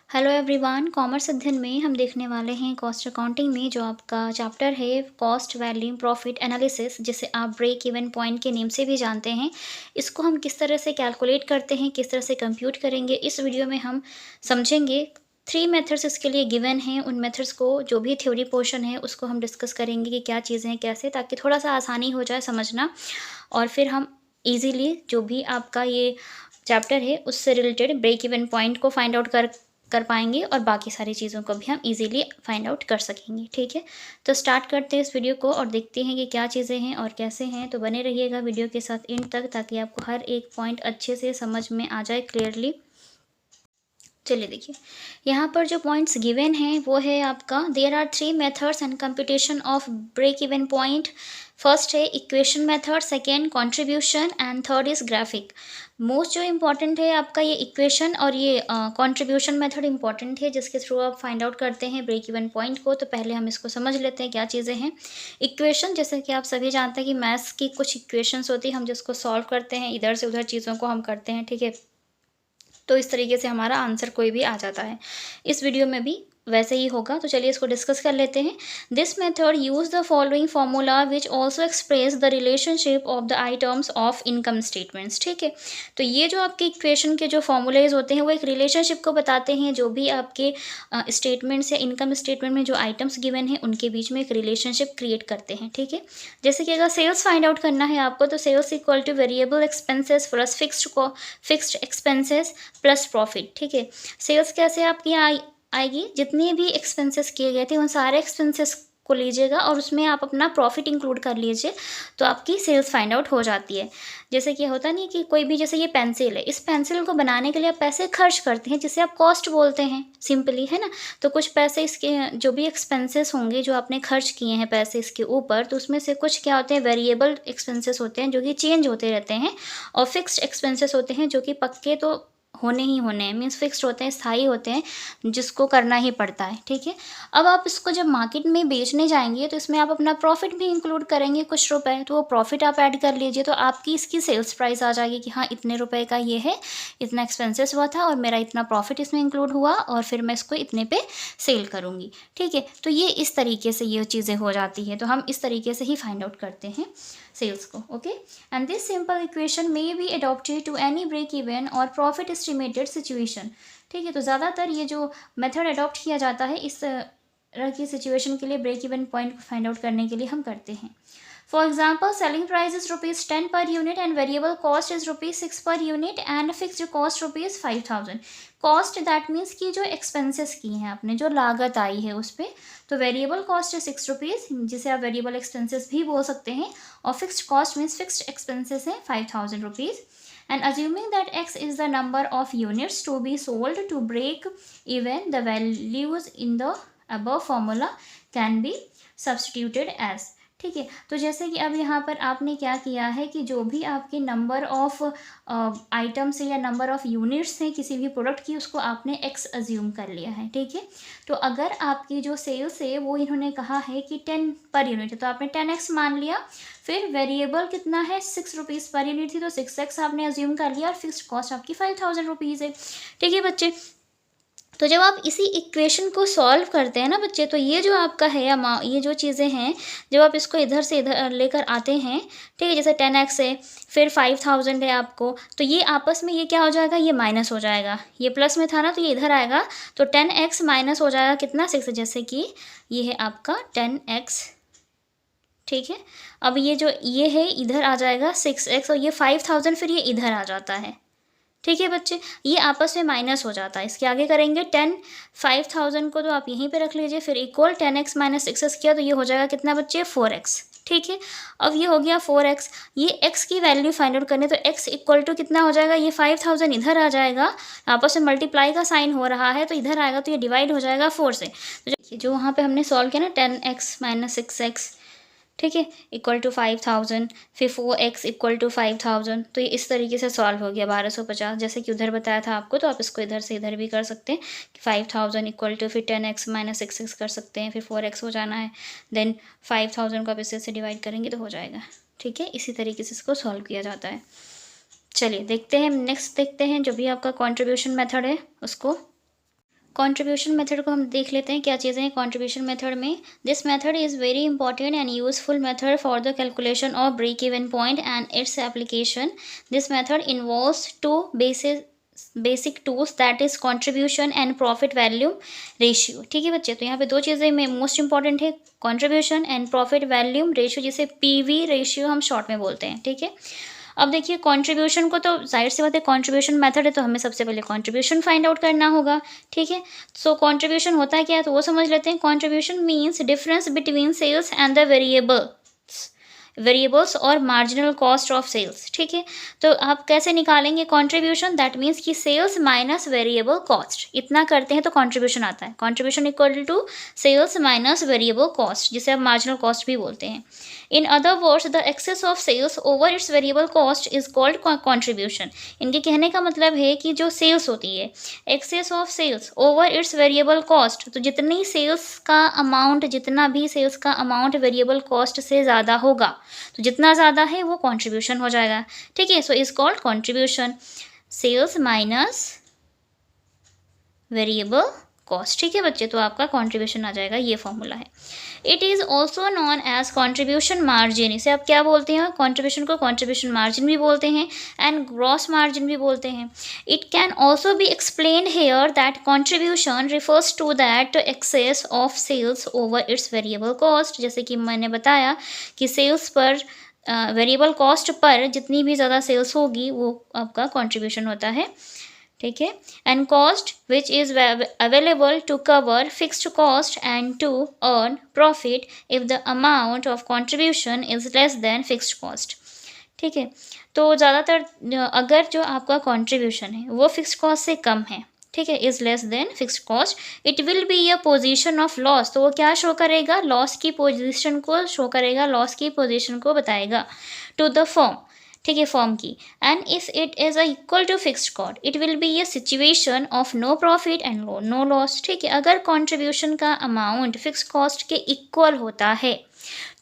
Hello everyone, commerce अध्ययन में हम देखने वाले हैं कॉस्ट अकाउंटिंग में जो आपका चैप्टर है कॉस्ट वैल्यू प्रॉफिट एनालिसिस, जिसे आप ब्रेक इवन पॉइंट के नेम से भी जानते हैं। इसको हम किस तरह से कैलकुलेट करते हैं, किस तरह से कंप्यूट करेंगे, इस वीडियो में हम समझेंगे। 3 मेथड्स इसके लिए गिवन हैं। उन मेथड्स को, जो भी थ्योरी पोर्शन है उसको हम डिस्कस करेंगे कि क्या चीज़ें हैं कैसे, ताकि थोड़ा सा आसानी हो जाए समझना। और फिर हम ईजीली जो भी आपका ये चैप्टर है उससे रिलेटेड ब्रेक इवन पॉइंट को फाइंड आउट कर पाएंगे और बाकी सारी चीज़ों को भी हम इजीली फाइंड आउट कर सकेंगे। ठीक है, तो स्टार्ट करते हैं इस वीडियो को और देखते हैं कि क्या चीज़ें हैं और कैसे हैं। तो बने रहिएगा वीडियो के साथ एंड तक, ताकि आपको हर एक पॉइंट अच्छे से समझ में आ जाए क्लियरली। चलिए देखिए, यहाँ पर जो पॉइंट्स गिवन हैं वो है आपका there are 3 methods and computation of break even point. First है equation method, second contribution and third is graphic. Most जो इम्पॉर्टेंट है आपका ये इक्वेशन और ये कंट्रीब्यूशन मेथड इम्पॉर्टेंट है, जिसके थ्रू आप फाइंड आउट करते हैं ब्रेक इवन पॉइंट को। तो पहले हम इसको समझ लेते हैं क्या चीज़ें हैं। इक्वेशन, जैसे कि आप सभी जानते हैं कि मैथ्स की कुछ इक्वेशंस होती है, हम जिसको सॉल्व करते हैं, इधर से उधर चीज़ों को हम करते हैं। ठीक है, तो इस तरीके से हमारा आंसर कोई भी आ जाता है। इस वीडियो में भी वैसे ही होगा। तो चलिए इसको डिस्कस कर लेते हैं। This method use the following formula which also express the relationship of the items of income statements. ठीक है, तो ये जो आपके इक्वेशन के जो फॉर्मूलेज होते हैं वो एक रिलेशनशिप को बताते हैं। जो भी आपके स्टेटमेंट्स या इनकम स्टेटमेंट में जो आइटम्स गिवन हैं उनके बीच में एक रिलेशनशिप क्रिएट करते हैं। ठीक है, जैसे कि अगर सेल्स फाइंड आउट करना है आपको, तो sales equal to variable expenses plus fixed expenses plus profit. ठीक है, सेल्स कैसे आपकी आएगी, जितने भी एक्सपेंसेस किए गए थे उन सारे एक्सपेंसेस को लीजिएगा और उसमें आप अपना प्रॉफिट इंक्लूड कर लीजिए, तो आपकी सेल्स फाइंड आउट हो जाती है। जैसे कि होता नहीं कि कोई भी, जैसे ये पेंसिल है, इस पेंसिल को बनाने के लिए आप पैसे खर्च करते हैं, जिसे आप कॉस्ट बोलते हैं सिंपली, है ना। तो कुछ पैसे इसके जो भी एक्सपेंसेस होंगे जो आपने खर्च किए हैं पैसे इसके ऊपर, तो उसमें से कुछ क्या होते हैं, वेरिएबल एक्सपेंसेस होते हैं जो कि चेंज होते रहते हैं, और फिक्स्ड एक्सपेंसेस होते हैं जो कि पक्के तो होने ही होने हैं, मीन्स फिक्स्ड होते हैं, स्थायी होते हैं, जिसको करना ही पड़ता है। ठीक है, अब आप इसको जब मार्केट में बेचने जाएंगे तो इसमें आप अपना प्रॉफिट भी इंक्लूड करेंगे कुछ रुपए, तो वो प्रॉफिट आप ऐड कर लीजिए, तो आपकी इसकी सेल्स प्राइस आ जाएगी कि हाँ इतने रुपए का ये है, इतना एक्सपेंसेस हुआ था और मेरा इतना प्रॉफिट इसमें इंक्लूड हुआ, और फिर मैं इसको इतने पे सेल करूँगी। ठीक है, तो ये इस तरीके से ये चीज़ें हो जाती है। तो हम इस तरीके से ही फाइंड आउट करते हैं सेल्स को। Okay, and this simple equation may be adopted to any break even और प्रॉफिट एस्टिमेटेड सिचुएशन। ठीक है, तो ज़्यादातर ये जो मेथड अडॉप्ट किया जाता है इस तरह की सिचुएशन के लिए, ब्रेक इवन पॉइंट को फाइंड आउट करने के लिए हम करते हैं। For example, selling price is ₹10 per unit and variable cost is ₹6 per unit and fixed cost ₹5,000. Cost that means कि जो एक्सपेंसेस की हैं आपने, जो लागत आई है उस पर, तो वेरिएबल कॉस्ट है ₹6, जिसे आप वेरिएबल एक्सपेंसेस भी बोल सकते हैं, और fixed cost means fixed expenses है ₹5,000. And assuming that X is the number of units to be sold to break even, the values in the above formula can be substituted as. ठीक है, तो जैसे कि अब यहाँ पर आपने क्या किया है कि जो भी आपके नंबर ऑफ आइटम्स है या नंबर ऑफ यूनिट्स हैं किसी भी प्रोडक्ट की, उसको आपने x अज्यूम कर लिया है। ठीक है, तो अगर आपकी जो सेल्स है वो इन्होंने कहा है कि 10 पर यूनिट है, तो आपने 10x मान लिया। फिर वेरिएबल कितना है, ₹6 पर यूनिट थी, तो 6x आपने अज्यूम कर लिया, और फिक्स्ड कॉस्ट आपकी ₹5,000 है। ठीक है बच्चे, तो जब आप इसी इक्वेशन को सॉल्व करते हैं ना बच्चे, तो ये जो आपका है ये जो चीज़ें हैं, जब आप इसको इधर से इधर लेकर आते हैं, ठीक है, जैसे 10x है, फिर 5,000 है आपको, तो ये आपस में ये क्या हो जाएगा, ये माइनस हो जाएगा। ये प्लस में था ना, तो ये इधर आएगा, तो 10x माइनस हो जाएगा कितना, 6। जैसे कि ये है आपका 10x। ठीक है, अब ये जो ये है इधर आ जाएगा 6x, और ये 5,000 फिर ये इधर आ जाता है। ठीक है बच्चे, ये आपस में माइनस हो जाता है। इसके आगे करेंगे 5,000 को तो आप यहीं पे रख लीजिए, फिर इक्वल 10x माइनस 6x किया, तो ये हो जाएगा कितना बच्चे, 4x। ठीक है, अब ये हो गया 4x। ये x की वैल्यू फाइंड आउट करने, तो x इक्वल टू कितना हो जाएगा, ये 5,000 इधर आ जाएगा, आपस में मल्टीप्लाई का साइन हो रहा है, तो इधर आएगा, तो ये डिवाइड हो जाएगा 4 से। तो जो वहाँ पे हमने सॉल्व किया ना, 10x माइनस 6x, ठीक है, इक्वल टू 5,000, फिर 4x इक्वल टू 5,000, तो ये इस तरीके से सॉल्व हो गया 1250, जैसे कि उधर बताया था आपको। तो आप इसको इधर से इधर भी कर सकते हैं कि 5,000 इक्वल टू, फिर 10x माइनस 6x कर सकते हैं, फिर 4x हो जाना है, देन 5,000 को आप इससे से डिवाइड करेंगे तो हो जाएगा। ठीक है, इसी तरीके से इसको सॉल्व किया जाता है। चलिए देखते हैं, नेक्स्ट देखते हैं जो भी आपका कॉन्ट्रीब्यूशन मेथड है उसको। कंट्रीब्यूशन मेथड को हम देख लेते हैं, क्या चीज़ें हैं कंट्रीब्यूशन मेथड में। This method is very important and useful method for the calculation of break even point and its application. This method involves two basic tools, that is contribution and profit value ratio. ठीक है बच्चे, तो यहाँ पे दो चीज़ें में most important है, contribution and profit volume ratio, जिसे पीवी रेशियो हम शॉर्ट में बोलते हैं। ठीक है, अब देखिए कंट्रीब्यूशन को तो जाहिर सी बात है कंट्रीब्यूशन मेथड है, तो हमें सबसे पहले कंट्रीब्यूशन फाइंड आउट करना होगा। ठीक है, सो कंट्रीब्यूशन होता है क्या है तो वो समझ लेते हैं। Contribution means difference between sales and the variables और मार्जिनल कॉस्ट ऑफ सेल्स। ठीक है, तो आप कैसे निकालेंगे कंट्रीब्यूशन, दैट मीन्स कि सेल्स माइनस वेरिएबल कॉस्ट, इतना करते हैं तो कंट्रीब्यूशन आता है। Contribution equal to sales minus variable cost, जिसे आप मार्जिनल कॉस्ट भी बोलते हैं। In other words, the excess of sales over its variable cost is called contribution. इनके कहने का मतलब है कि जो सेल्स होती है, excess of sales over its variable cost, तो जितनी सेल्स का अमाउंट, जितना भी सेल्स का अमाउंट वेरिएबल कॉस्ट से ज़्यादा होगा, तो जितना ज़्यादा है वो कंट्रीब्यूशन हो जाएगा। ठीक है, so is called contribution, sales minus variable cost. ठीक है बच्चे, तो आपका कंट्रीब्यूशन आ जाएगा, ये फॉर्मूला है। It is also known as contribution margin, इसे आप क्या बोलते हैं, कंट्रीब्यूशन को कंट्रीब्यूशन मार्जिन भी बोलते हैं एंड ग्रॉस मार्जिन भी बोलते हैं। It can also be explained here that contribution refers to that excess of sales over its variable cost, जैसे कि मैंने बताया कि सेल्स पर वेरिएबल कॉस्ट पर जितनी भी ज़्यादा सेल्स होगी वो आपका कंट्रीब्यूशन होता है। ठीक है, and cost which is available to cover fixed cost and to earn profit if the amount of contribution is less than fixed cost. ठीक है, तो ज़्यादातर अगर जो आपका कंट्रीब्यूशन है वो फिक्स्ड कॉस्ट से कम है, ठीक है, is less than fixed cost, it will be a position of loss, तो वो क्या शो करेगा, लॉस की पोजीशन को शो करेगा, लॉस की पोजीशन को बताएगा टू द फर्म। ठीक है, फॉर्म की, and if it is equal to fixed cost it will be a situation of no profit and no loss. ठीक है, अगर कंट्रीब्यूशन का अमाउंट फिक्स्ड कॉस्ट के इक्वल होता है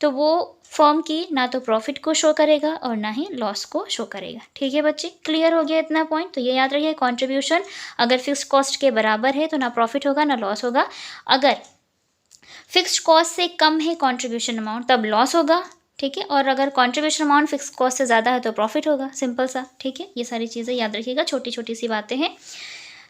तो वो फॉर्म की ना तो प्रॉफिट को शो करेगा और ना ही लॉस को शो करेगा। ठीक है बच्चे, क्लियर हो गया इतना पॉइंट, तो ये याद रखिए, कंट्रीब्यूशन अगर फिक्स्ड कॉस्ट के बराबर है तो ना प्रॉफिट होगा ना लॉस होगा, अगर फिक्स्ड कॉस्ट से कम है कंट्रीब्यूशन अमाउंट तब लॉस होगा। ठीक है, और अगर कंट्रीब्यूशन अमाउंट फिक्स कॉस्ट से ज़्यादा है तो प्रॉफिट होगा, सिंपल सा। ठीक है, ये सारी चीज़ें याद रखिएगा, छोटी छोटी सी बातें हैं।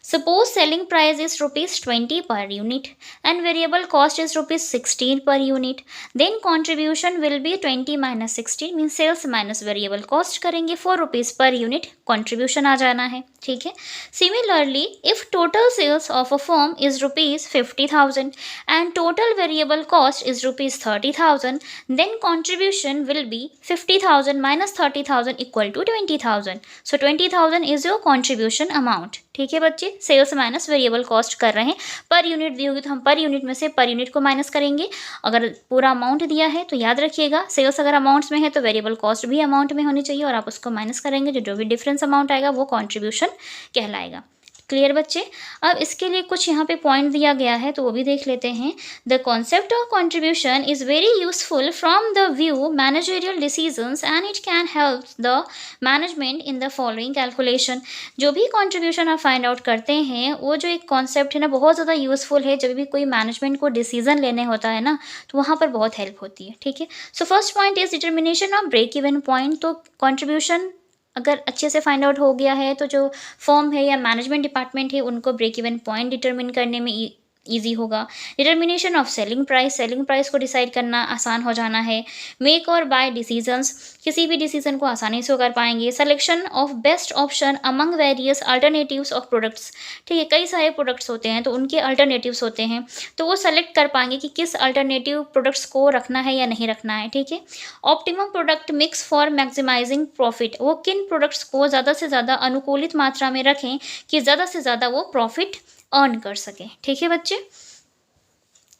Suppose selling price is ₹20 per unit and variable cost is ₹16 per unit. Then contribution will be 20 minus 16 means sales minus variable cost करेंगे, ₹4 per unit contribution आ जाना है। ठीक है, similarly if total sales of a firm is ₹50,000 and total variable cost is ₹30,000, then contribution will be 50,000 minus 30,000 equal to 20,000. So 20,000 is your contribution amount. ठीक है बच्चे, sales minus variable cost कर रहे हैं, पर यूनिट दी होगी तो हम per unit में से पर यूनिट को माइनस करेंगे। अगर पूरा अमाउंट दिया है तो याद रखिएगा, सेल्स अगर अमाउंट्स में है तो वेरिएबल कॉस्ट भी अमाउंट में होनी चाहिए और आप उसको माइनस करेंगे, जो भी डिफरेंस अमाउंट आएगा वो कंट्रीब्यूशन कहलाएगा। क्लियर बच्चे, अब इसके लिए कुछ यहाँ पे पॉइंट दिया गया है तो वो भी देख लेते हैं। The concept of contribution is very useful from the view managerial decisions and it can help the management in the following calculation. जो भी कंट्रीब्यूशन आप फाइंड आउट करते हैं वो जो एक कॉन्सेप्ट है ना बहुत ज़्यादा यूजफुल है, जब भी कोई मैनेजमेंट को डिसीजन लेने होता है ना तो वहाँ पर बहुत हेल्प होती है। ठीक है, so first point is determination of break even point. तो कंट्रीब्यूशन अगर अच्छे से फाइंड आउट हो गया है तो जो फर्म है या मैनेजमेंट डिपार्टमेंट है उनको ब्रेक इवन पॉइंट डिटरमिन करने में ईजी होगा। डिटर्मिनेशन ऑफ सेलिंग प्राइस को डिसाइड करना आसान हो जाना है। मेक और बाय डिसीजंस, किसी भी डिसीजन को आसानी से कर पाएंगे। Selection of best option among various alternatives of products. ठीक है, कई सारे प्रोडक्ट्स होते हैं तो उनके अल्टरनेटिव्स होते हैं तो वो सेलेक्ट कर पाएंगे कि किस अल्टरनेटिव प्रोडक्ट्स को रखना है या नहीं रखना है। ठीक है, optimum product mix for maximising profit, वो किन प्रोडक्ट्स को ज़्यादा से ज़्यादा अनुकूलित मात्रा में रखें कि ज़्यादा से ज़्यादा वो प्रॉफिट अर्न कर सके। ठीक है बच्चे,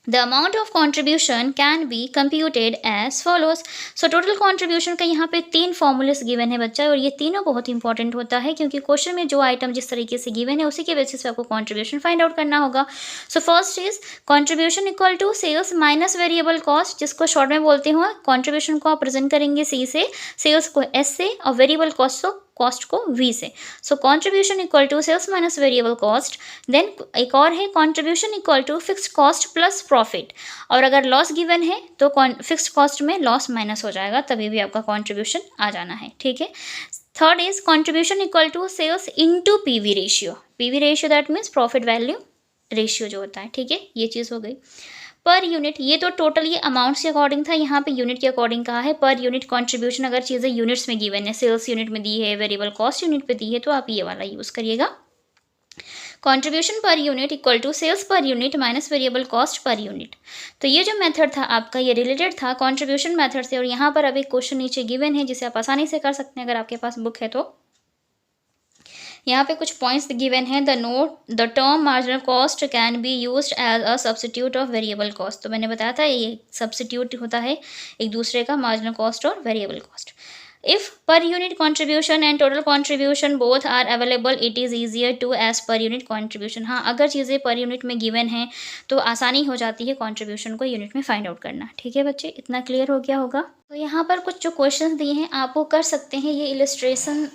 the amount of contribution can be computed as follows. So total contribution का यहाँ पे 3 फॉर्मूलेस गिवन है बच्चा, और ये तीनों बहुत इंपॉर्टेंट होता है क्योंकि क्वेश्चन में जो आइटम जिस तरीके से गिवन है उसी के बेसिस पे आपको कॉन्ट्रीब्यूशन फाइंड आउट करना होगा। So first is contribution equal to sales minus variable cost, जिसको शॉर्ट में बोलते हो। कॉन्ट्रीब्यूशन को आप प्रेजेंट करेंगे सी से, सेल्स को एस से और वेरिएबल कॉस्ट को कॉस्ट को V से। So contribution equal to sales minus variable cost. Then एक और है contribution equal to fixed cost plus profit, और अगर लॉस गिवन है तो फिक्स्ड कॉस्ट में लॉस माइनस हो जाएगा, तभी भी आपका कंट्रीब्यूशन आ जाना है, ठीक है। Third is contribution equal to sales into PV ratio. PV ratio that means profit value ratio जो होता है, ठीक है, ये चीज़ हो गई। पर यूनिट, ये तो टोटल ये अमाउंट्स के अकॉर्डिंग था, यहाँ पे यूनिट के अकॉर्डिंग कहा है। पर यूनिट कंट्रीब्यूशन अगर चीज़ें यूनिट्स में गिवन है, सेल्स यूनिट में दी है, वेरिएबल कॉस्ट यूनिट पे दी है, तो आप ये वाला यूज़ करिएगा। Contribution per unit equal to sales per unit minus variable cost per unit. तो ये जो मेथड था आपका, ये रिलेटेड था कंट्रीब्यूशन मेथड से। और यहाँ पर अब एक क्वेश्चन नीचे गिवन है जिसे आप आसानी से कर सकते हैं अगर आपके पास बुक है तो। यहाँ पे कुछ पॉइंट्स गिवन है। The term marginal cost can be used as a substitute of variable cost. तो मैंने बताया था ये सब्स्टिट्यूट होता है एक दूसरे का, मार्जिनल कॉस्ट और variable cost. If per unit contribution and total contribution both are available, it is easier to as per unit contribution. हाँ, अगर चीज़ें पर यूनिट में गिवन हैं तो आसानी हो जाती है कंट्रीब्यूशन को यूनिट में फाइंड आउट करना, ठीक है बच्चे, इतना क्लियर हो गया होगा। तो यहाँ पर कुछ जो क्वेश्चन दिए हैं आप वो कर सकते हैं। ये इलस्ट्रेशन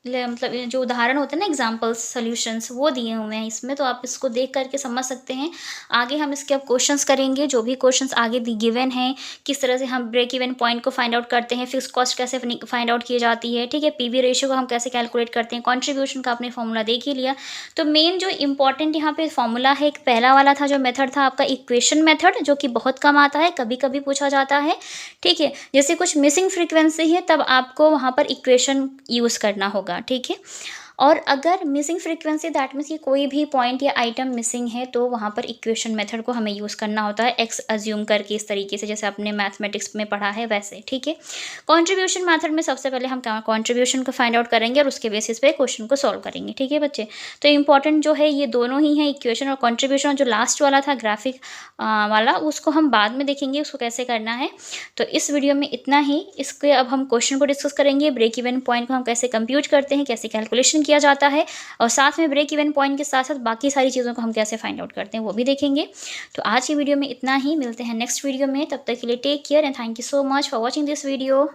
मतलब ये जो उदाहरण होते हैं ना, एग्जाम्पल्स सॉल्यूशंस, वो दिए हुए हैं इसमें, तो आप इसको देख करके समझ सकते हैं। आगे हम इसके अब क्वेश्चंस करेंगे, जो भी क्वेश्चंस आगे गिवन हैं, किस तरह से हम ब्रेक इवन पॉइंट को फाइंड आउट करते हैं, फिक्स कॉस्ट कैसे फाइंड आउट की जाती है, ठीक है, पीवी रेशियो को हम कैसे कैलकुलेट करते हैं, कॉन्ट्रीब्यूशन का आपने फॉर्मूला देख ही लिया। तो मेन जो इंपॉर्टेंट यहाँ पे फॉर्मूला है, एक पहला वाला था जो मेथड था आपका इक्वेशन मेथड, जो कि बहुत कम आता है, कभी कभी पूछा जाता है, ठीक है। जैसे कुछ मिसिंग फ्रीक्वेंसी है तब आपको वहाँ पर इक्वेशन यूज़ करना होगा, ठीक है। और अगर मिसिंग फ्रीक्वेंसी दैट मीन्स कि कोई भी पॉइंट या आइटम मिसिंग है तो वहाँ पर इक्वेशन मेथड को हमें यूज़ करना होता है, एक्स अज्यूम करके, इस तरीके से जैसे आपने मैथमेटिक्स में पढ़ा है वैसे, ठीक है। कंट्रीब्यूशन मेथड में सबसे पहले हम कंट्रीब्यूशन को फाइंड आउट करेंगे और उसके बेसिस पे क्वेश्चन को सॉल्व करेंगे, ठीक है बच्चे। तो इंपॉर्टेंट जो है ये दोनों ही है, इक्वेशन और कंट्रीब्यूशन। जो लास्ट वाला था ग्राफिक वाला, उसको हम बाद में देखेंगे उसको कैसे करना है। तो इस वीडियो में इतना ही। इसके अब हम क्वेश्चन को डिस्कस करेंगे, ब्रेक इवन पॉइंट को हम कैसे कंप्यूट करते हैं, कैसे कैलकुलेशन किया जाता है, और साथ में ब्रेक इवन पॉइंट के साथ साथ बाकी सारी चीज़ों को हम कैसे फाइंड आउट करते हैं वो भी देखेंगे। तो आज की वीडियो में इतना ही, मिलते हैं नेक्स्ट वीडियो में, तब तक के लिए take care and thank you so much for watching this video.